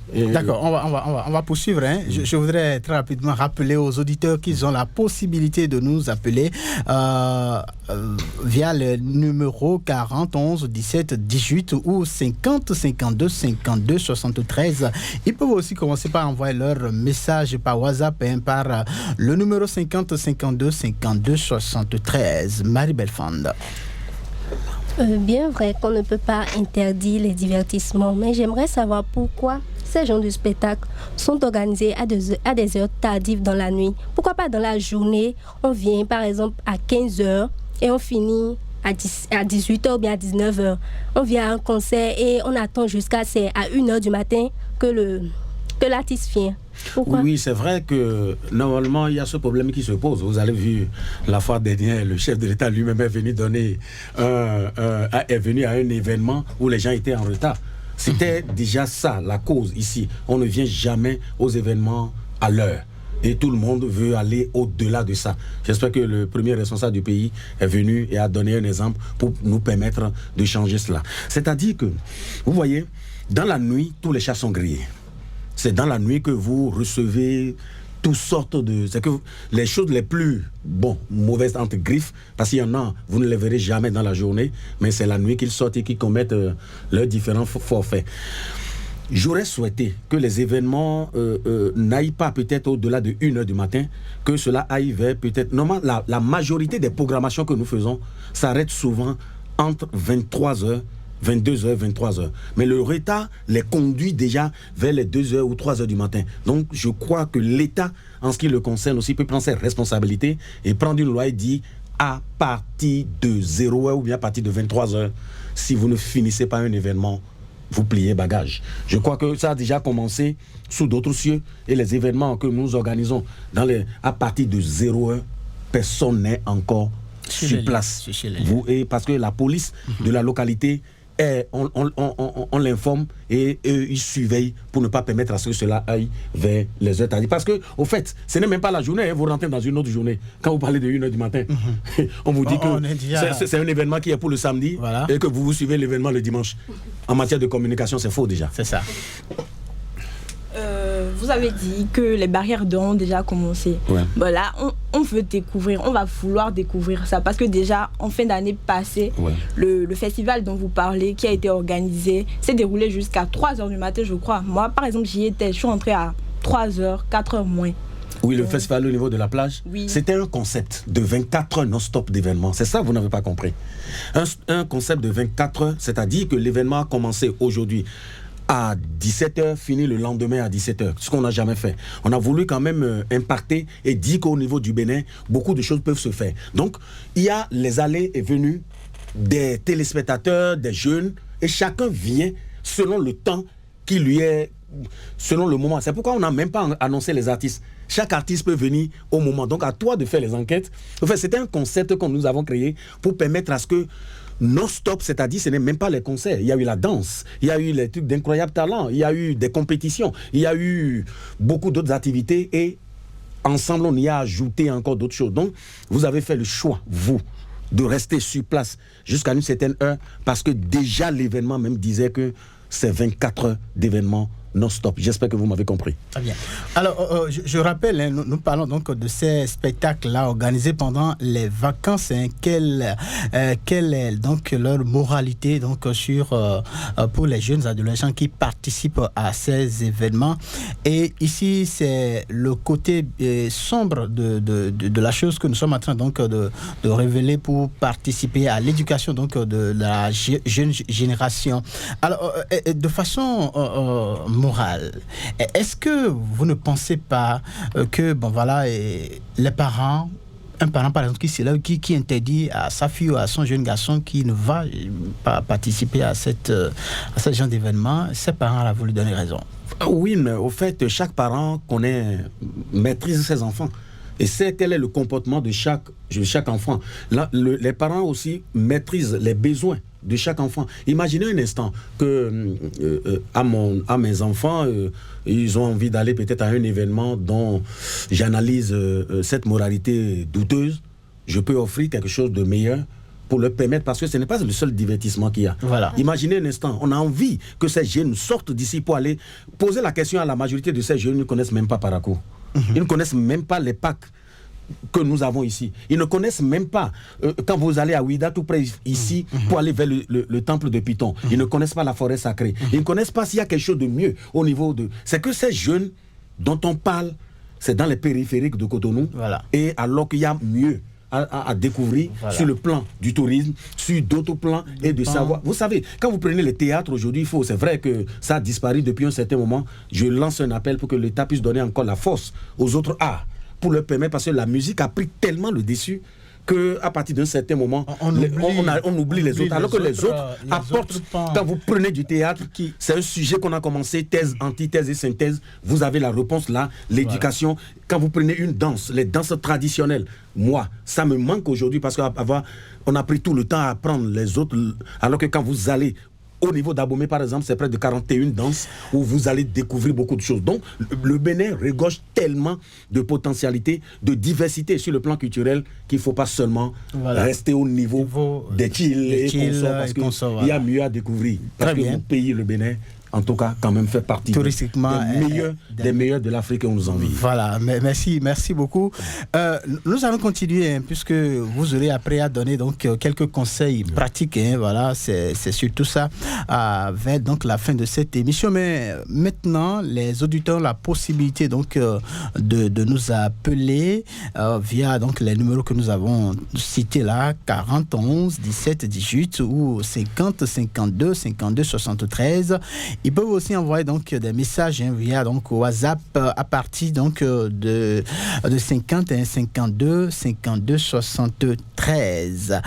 Speaker 2: On va poursuivre. Je voudrais très rapidement rappeler aux auditeurs qu'ils ont la possibilité de nous appeler via le numéro 40 11 17 18 ou 50 52 52 73. Ils peuvent aussi commencer par envoyer leur message par WhatsApp par le numéro 50 52 52 73. Marie-Belle Fanda.
Speaker 3: Bien vrai qu'on ne peut pas interdire les divertissements, mais j'aimerais savoir pourquoi ces genres de spectacles sont organisés à des heures tardives dans la nuit. Pourquoi pas dans la journée, on vient par exemple à 15h et on finit à 18h ou bien à 19h. On vient à un concert et on attend jusqu'à 1h du matin que l'artiste vient. Pourquoi?
Speaker 10: Oui, c'est vrai que normalement, il y a ce problème qui se pose. Vous avez vu, la fois dernière, le chef de l'État lui-même est venu est venu à un événement où les gens étaient en retard. C'était déjà ça, la cause ici. On ne vient jamais aux événements à l'heure. Et tout le monde veut aller au-delà de ça. J'espère que le premier responsable du pays est venu et a donné un exemple pour nous permettre de changer cela. C'est-à-dire que, vous voyez, dans la nuit, tous les chats sont grillés. C'est dans la nuit que vous recevez toutes sortes de... C'est que les choses les plus, mauvaises entre griffes, parce qu'il y en a, vous ne les verrez jamais dans la journée, mais c'est la nuit qu'ils sortent et qu'ils commettent leurs différents forfaits. J'aurais souhaité que les événements n'aillent pas peut-être au-delà de 1h du matin, que cela aille vers peut-être... Normalement, la majorité des programmations que nous faisons s'arrête souvent entre 23h, 22h, 23h. Mais le retard les conduit déjà vers les 2h ou 3h du matin. Donc, je crois que l'État, en ce qui le concerne aussi, peut prendre ses responsabilités et prendre une loi et dire à partir de 0h ou bien à partir de 23h, si vous ne finissez pas un événement, vous pliez bagage. Je crois que ça a déjà commencé sous d'autres cieux et les événements que nous organisons à partir de 0h, personne n'est encore sur place. Parce que la police de la localité, on l'informe et eux, ils surveillent pour ne pas permettre à ce que cela aille vers les heures tardives. Parce que, au fait, ce n'est même pas la journée, vous rentrez dans une autre journée. Quand vous parlez de 1h du matin, on vous dit que c'est un événement qui est pour le samedi et que vous suivez l'événement le dimanche. En matière de communication, c'est faux déjà.
Speaker 2: C'est ça.
Speaker 9: Vous avez dit que les barrières ont déjà commencé.
Speaker 10: Ouais.
Speaker 9: Là, on veut découvrir, on va vouloir découvrir ça. Parce que déjà, en fin d'année passée, le festival dont vous parlez, qui a été organisé, s'est déroulé jusqu'à 3h du matin, je crois. Moi, par exemple, j'y étais, je suis rentrée à 3h, 4h moins.
Speaker 10: Oui, le festival au niveau de la plage,
Speaker 9: oui.
Speaker 10: C'était un concept de 24 heures non-stop d'événements. C'est ça, vous n'avez pas compris. Un concept de 24 heures, c'est-à-dire que l'événement a commencé aujourd'hui à 17h, fini le lendemain à 17h, ce qu'on n'a jamais fait. On a voulu quand même impacter et dire qu'au niveau du Bénin, beaucoup de choses peuvent se faire. Donc, il y a les allées et venues des téléspectateurs, des jeunes, et chacun vient selon le temps qui lui est, selon le moment. C'est pourquoi on n'a même pas annoncé les artistes. Chaque artiste peut venir au moment. Donc, à toi de faire les enquêtes. En fait, c'était un concept que nous avons créé pour permettre à ce que non-stop, c'est-à-dire ce n'est même pas les concerts. Il y a eu la danse, il y a eu les trucs d'incroyables talents, il y a eu des compétitions, il y a eu beaucoup d'autres activités et ensemble, on y a ajouté encore d'autres choses. Donc, vous avez fait le choix, vous, de rester sur place jusqu'à une certaine heure parce que déjà l'événement même disait que c'est 24 heures d'événement non-stop. J'espère que vous m'avez compris.
Speaker 2: Très bien. Alors, je rappelle, nous parlons donc de ces spectacles-là organisés pendant les vacances. Quelle est donc leur moralité donc, pour les jeunes adolescents qui participent à ces événements? Et ici, c'est le côté sombre de la chose que nous sommes en train donc, de révéler pour participer à l'éducation donc, de la jeune génération. Alors, de façon morale. Est-ce que vous ne pensez pas que les parents, un parent par exemple qui interdit à sa fille ou à son jeune garçon qui ne va pas participer à ce genre d'événement, ses parents ont voulu donner raison?
Speaker 10: Oui, mais au fait, chaque parent maîtrise ses enfants et sait quel est le comportement de chaque enfant. Là, les parents aussi maîtrisent les besoins de chaque enfant. Imaginez un instant que à mes enfants, ils ont envie d'aller peut-être à un événement dont j'analyse cette moralité douteuse. Je peux offrir quelque chose de meilleur pour leur permettre, parce que ce n'est pas le seul divertissement qu'il y a.
Speaker 2: Voilà.
Speaker 10: Imaginez un instant, on a envie que ces jeunes sortent d'ici pour aller poser la question à la majorité de ces jeunes. Ils ne connaissent même pas Parakou. Ils ne connaissent même pas les packs que nous avons ici. Ils ne connaissent même pas, quand vous allez à Ouida, tout près ici, pour aller vers le temple de Python. Ils ne connaissent pas la forêt sacrée. Ils ne connaissent pas s'il y a quelque chose de mieux au niveau de... C'est que ces jeunes dont on parle, c'est dans les périphériques de Cotonou.
Speaker 2: Voilà.
Speaker 10: Et alors qu'il y a mieux à découvrir sur le plan du tourisme, sur d'autres plans et de savoir. Vous savez, quand vous prenez le théâtre aujourd'hui, c'est vrai que ça a disparu depuis un certain moment. Je lance un appel pour que l'État puisse donner encore la force aux autres arts, pour leur permettre, parce que la musique a pris tellement le dessus qu'à partir d'un certain moment, on oublie les autres. Alors que les autres apportent, quand vous prenez du théâtre, c'est un sujet qu'on a commencé, thèse, antithèse et synthèse, vous avez la réponse là, l'éducation. Voilà. Quand vous prenez une danse, les danses traditionnelles, moi, ça me manque aujourd'hui parce qu'avant, on a pris tout le temps à apprendre les autres, alors que quand vous allez au niveau d'Abomey, par exemple, c'est près de 41 danses où vous allez découvrir beaucoup de choses. Donc, le Bénin regorge tellement de potentialités, de diversité sur le plan culturel qu'il ne faut pas seulement rester au niveau des Tchil et consorts, parce qu'il y a mieux à découvrir. Parce que mon pays, le Bénin, en tout cas, quand même fait partie des meilleurs de l'Afrique et on nous envie.
Speaker 2: Voilà, merci beaucoup. Nous allons continuer, puisque vous aurez après à donner donc quelques conseils pratiques. Voilà, c'est surtout ça vers donc la fin de cette émission. Mais maintenant, les auditeurs ont la possibilité donc de nous appeler via donc les numéros que nous avons cités là, 40 11 17 18 ou 50 52 52 73. Ils peuvent aussi envoyer donc des messages via donc WhatsApp à partir donc de 51 52 52 73.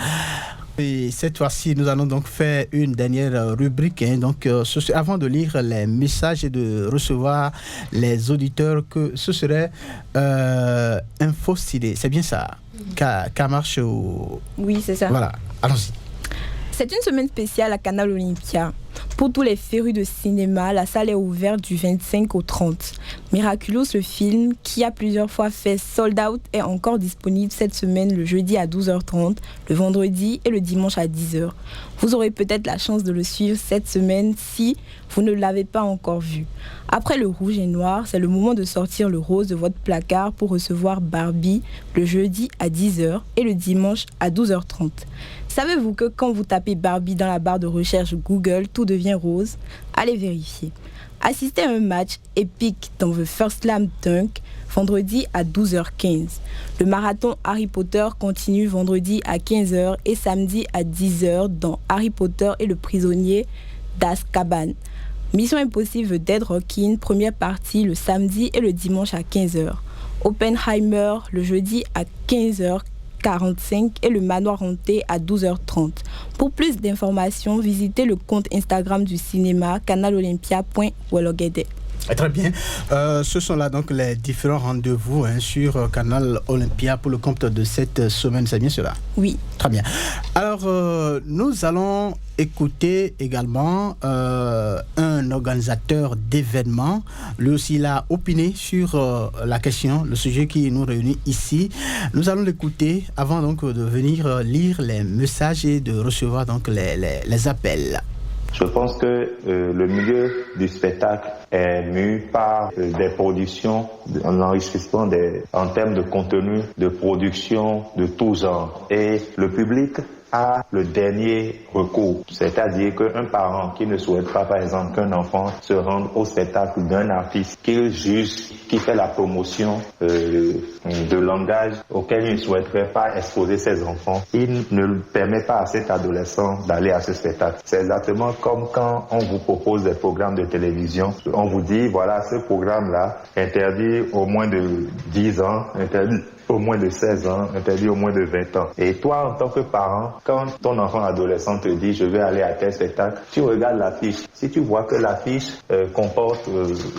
Speaker 2: Et cette fois-ci, nous allons donc faire une dernière rubrique. Donc, avant de lire les messages et de recevoir les auditeurs, que ce serait Info Stylé. C'est bien ça qu'à marche au...
Speaker 9: Oui, c'est ça.
Speaker 2: Voilà, allons-y.
Speaker 9: C'est une semaine spéciale à Canal Olympia. Pour tous les férus de cinéma, la salle est ouverte du 25 au 30. Miraculous, le film, qui a plusieurs fois fait sold out, est encore disponible cette semaine le jeudi à 12h30, le vendredi et le dimanche à 10h. Vous aurez peut-être la chance de le suivre cette semaine si vous ne l'avez pas encore vu. Après le rouge et noir, c'est le moment de sortir le rose de votre placard pour recevoir Barbie le jeudi à 10h et le dimanche à 12h30. Savez-vous que quand vous tapez Barbie dans la barre de recherche Google, tout devient rose? Allez vérifier. Assistez à un match épique dans The First Slam Dunk vendredi à 12h15. Le marathon Harry Potter continue vendredi à 15h et samedi à 10h dans Harry Potter et le prisonnier d'Azkaban. Mission Impossible Dead Rockin', première partie le samedi et le dimanche à 15h. Oppenheimer le jeudi à 15h45 et le manoir hanté à 12h30. Pour plus d'informations, visitez le compte Instagram du cinéma canalolympia.wologede.
Speaker 2: Très bien. Ce sont là donc les différents rendez-vous sur Canal Olympia pour le compte de cette semaine. C'est bien cela?
Speaker 9: Oui.
Speaker 2: Très bien. Alors, nous allons écouter également un organisateur d'événements. Lui aussi, il a opiné sur la question, le sujet qui nous réunit ici. Nous allons l'écouter avant donc de venir lire les messages et de recevoir donc les appels.
Speaker 12: Je pense que le milieu du spectacle est mu par des productions, un enrichissement en termes de contenu, de production de tous genres. Et le public a le dernier recours. C'est-à-dire qu'un parent qui ne souhaite pas, par exemple, qu'un enfant se rende au spectacle d'un artiste qu'il juge, qui fait la promotion de langage auquel il ne souhaiterait pas exposer ses enfants, il ne permet pas à cet adolescent d'aller à ce spectacle. C'est exactement comme quand on vous propose des programmes de télévision. On vous dit, voilà, ce programme-là, interdit au moins de 10 ans, interdit au moins de 16 ans, interdit au moins de 20 ans. Et toi, en tant que parent, quand ton enfant adolescent te dit « je vais aller à tel spectacle », tu regardes l'affiche. Si tu vois que l'affiche comporte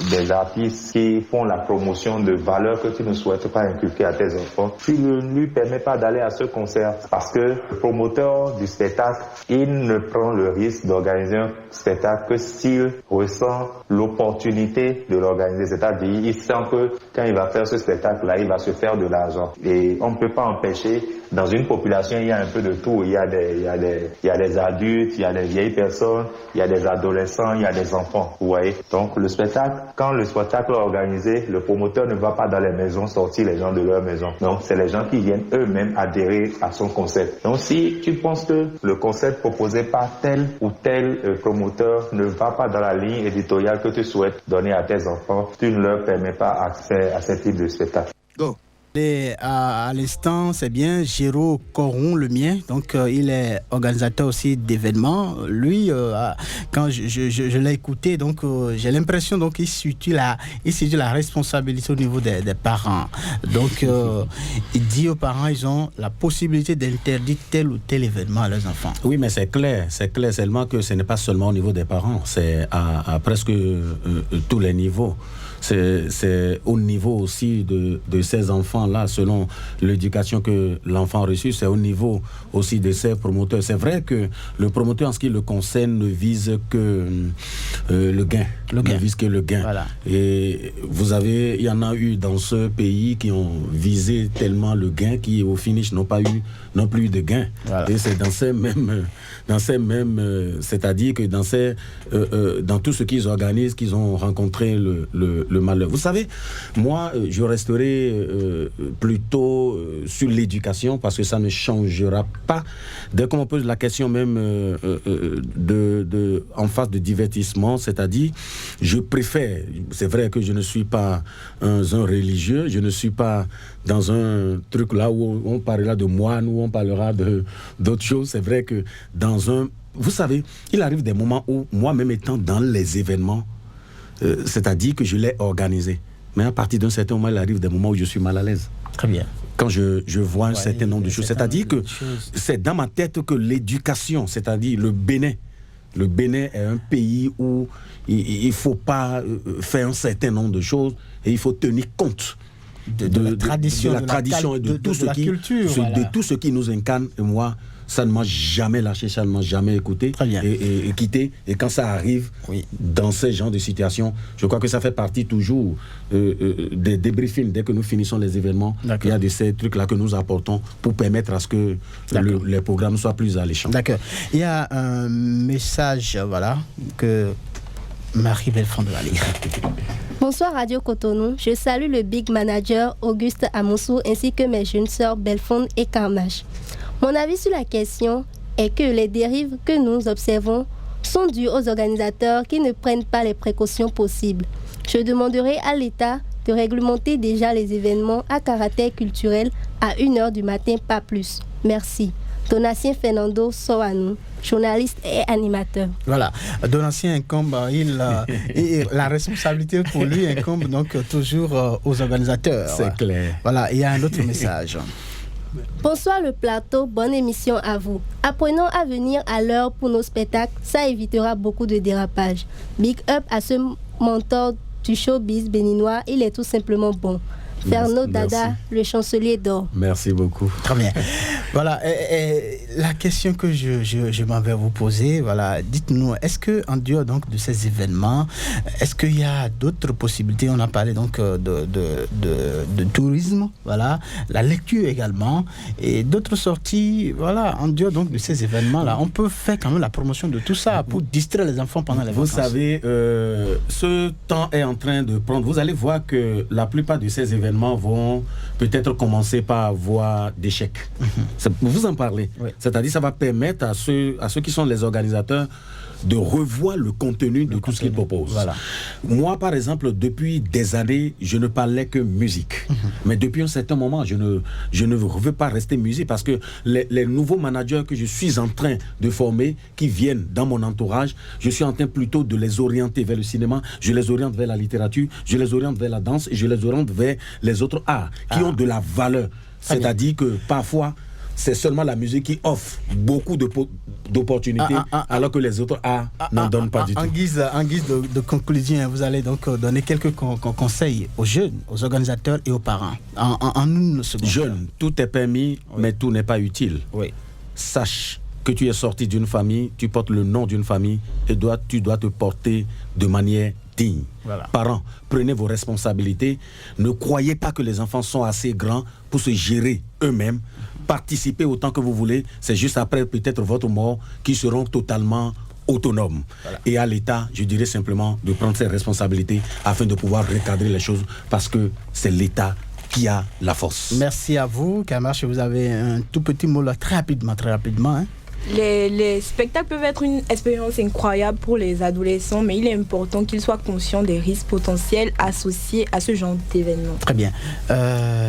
Speaker 12: des artistes qui font la promotion de valeurs que tu ne souhaites pas inculquer à tes enfants, tu ne lui permets pas d'aller à ce concert. Parce que le promoteur du spectacle, il ne prend le risque d'organiser un spectacle que s'il ressent l'opportunité de l'organiser. C'est-à-dire, il sent que quand il va faire ce spectacle-là, il va se faire de l'argent. Et on ne peut pas empêcher, dans une population, il y a un peu de tout. Il y a des adultes, il y a des vieilles personnes, il y a des adolescents, il y a des enfants. Vous voyez? Donc le spectacle, quand le spectacle est organisé, le promoteur ne va pas dans les maisons sortir les gens de leur maison. Donc c'est les gens qui viennent eux-mêmes adhérer à son concept. Donc si tu penses que le concept proposé par tel ou tel promoteur ne va pas dans la ligne éditoriale que tu souhaites donner à tes enfants, tu ne leur permets pas accès à ce type de spectacle.
Speaker 2: Go. Et à l'instant, c'est bien Géraud Coron, le mien. Donc, il est organisateur aussi d'événements. Lui, quand je l'ai écouté, donc j'ai l'impression donc il situe la responsabilité au niveau des parents. Donc, il dit aux parents, ils ont la possibilité d'interdire tel ou tel événement à leurs enfants.
Speaker 10: Oui, mais c'est clair seulement que ce n'est pas seulement au niveau des parents, c'est à presque tous les niveaux. C'est au niveau aussi de ces enfants-là, selon l'éducation que l'enfant a reçue, c'est au niveau aussi de ses promoteurs. C'est vrai que le promoteur, en ce qui le concerne, ne vise que le gain. Ne vise que le gain. Voilà. Et il y en a eu dans ce pays qui ont visé tellement le gain qui, au finish, n'ont plus eu de gain. Voilà. Et c'est dans ces mêmes c'est-à-dire que dans tout ce qu'ils organisent, qu'ils ont rencontré le malheur. Vous savez, moi, je resterai plutôt sur l'éducation parce que ça ne changera pas. Dès qu'on me pose la question même en face de divertissement, c'est-à-dire, je préfère, c'est vrai que je ne suis pas un religieux, je ne suis pas dans un truc là où on parlera de moine, où on parlera d'autres choses. C'est vrai que vous savez, il arrive des moments où moi-même étant dans les événements, c'est-à-dire que je l'ai organisé. Mais à partir d'un certain moment, il arrive des moments où je suis mal à l'aise.
Speaker 2: Très bien.
Speaker 10: Quand je vois un certain nombre de choses. C'est-à-dire que c'est dans ma tête que l'éducation, c'est-à-dire le Bénin est un pays où il ne faut pas faire un certain nombre de choses et il faut tenir compte de la tradition et de tout ce qui nous incarne. Et moi, ça ne m'a jamais lâché, ça ne m'a jamais écouté et quitté. Et quand ça arrive dans ce genre de situation, je crois que ça fait partie toujours des débriefings. Dès que nous finissons les événements, il y a de ces trucs-là que nous apportons pour permettre à ce que les programmes soient plus alléchants.
Speaker 2: D'accord. Il y a un message que Marie Belfond va lire.
Speaker 3: Bonsoir Radio Cotonou, je salue le Big Manager Auguste Amoussou ainsi que mes jeunes sœurs Belfond et Carmache. Mon avis sur la question est que les dérives que nous observons sont dues aux organisateurs qui ne prennent pas les précautions possibles. Je demanderai à l'État de réglementer déjà les événements à caractère culturel à 1h du matin, pas plus. Merci. Donatien Fernando Soanou, journaliste et animateur.
Speaker 2: Voilà, Donatien incombe, la responsabilité pour lui incombe donc toujours aux organisateurs.
Speaker 10: C'est clair.
Speaker 2: Voilà, il y a un autre message.
Speaker 3: Bonsoir le plateau, bonne émission à vous. Apprenons à venir à l'heure pour nos spectacles, ça évitera beaucoup de dérapages. Big up à ce mentor du showbiz béninois, il est tout simplement bon. Fernand Dada, le chancelier d'or.
Speaker 10: Merci beaucoup.
Speaker 2: Très bien. Voilà, la question que je m'en vais vous poser, dites-nous, est-ce qu'en dehors donc de ces événements, est-ce qu'il y a d'autres possibilités? On a parlé donc de tourisme, la lecture également, et d'autres sorties, en dehors donc de ces événements-là. On peut faire quand même la promotion de tout ça pour distraire les enfants pendant les vacances.
Speaker 10: Vous savez, ce temps est en train de prendre. Vous allez voir que la plupart de ces événements vont peut-être commencer par avoir des chèques. Vous en parlez. Oui. C'est-à-dire ça va permettre à ceux qui sont les organisateurs de revoir le contenu de tout ce qu'ils proposent. Voilà. Moi, par exemple, depuis des années, je ne parlais que musique. Mais depuis un certain moment, je ne veux pas rester musique parce que les nouveaux managers que je suis en train de former, qui viennent dans mon entourage, je suis en train plutôt de les orienter vers le cinéma, je les oriente vers la littérature, je les oriente vers la danse et je les oriente vers les autres arts qui ont de la valeur. C'est-à-dire que parfois, c'est seulement la musique qui offre beaucoup d'opportunités, alors que les autres n'en donnent pas du tout.
Speaker 2: En guise de conclusion, vous allez donc donner quelques conseils aux jeunes, aux organisateurs et aux parents. En une seconde.
Speaker 10: Jeunes, tout est permis, mais tout n'est pas utile.
Speaker 2: Oui.
Speaker 10: Sache que tu es sorti d'une famille, tu portes le nom d'une famille et tu dois te porter de manière digne. Voilà. Parents, prenez vos responsabilités. Ne croyez pas que les enfants sont assez grands pour se gérer eux-mêmes. Participez autant que vous voulez. C'est juste après peut-être votre mort qu'ils seront totalement autonomes. Voilà. Et à l'État, je dirais simplement de prendre ses responsabilités afin de pouvoir recadrer les choses parce que c'est l'État qui a la force.
Speaker 2: Merci à vous, Carmache. Vous avez un tout petit mot là, très rapidement.
Speaker 9: les spectacles peuvent être une expérience incroyable pour les adolescents, mais il est important qu'ils soient conscients des risques potentiels associés à ce genre d'événement.
Speaker 2: Très bien.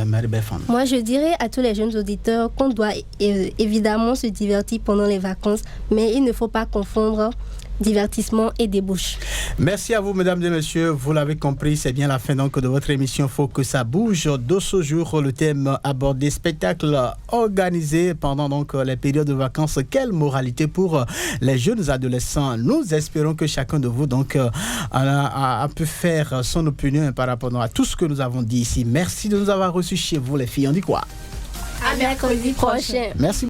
Speaker 2: Marie-Belle Fan.
Speaker 3: Moi, je dirais à tous les jeunes auditeurs qu'on doit évidemment se divertir pendant les vacances, mais il ne faut pas confondre divertissement et débauche.
Speaker 2: Merci à vous, mesdames et messieurs. Vous l'avez compris, c'est bien la fin donc de votre émission Faut que ça bouge. De ce jour, le thème abordé, spectacle organisé pendant donc les périodes de vacances. Quelle moralité pour les jeunes adolescents. Nous espérons que chacun de vous donc a pu faire son opinion par rapport à tout ce que nous avons dit ici. Merci de nous avoir reçus chez vous, les filles. On dit quoi?
Speaker 3: À mercredi prochain.
Speaker 2: Merci.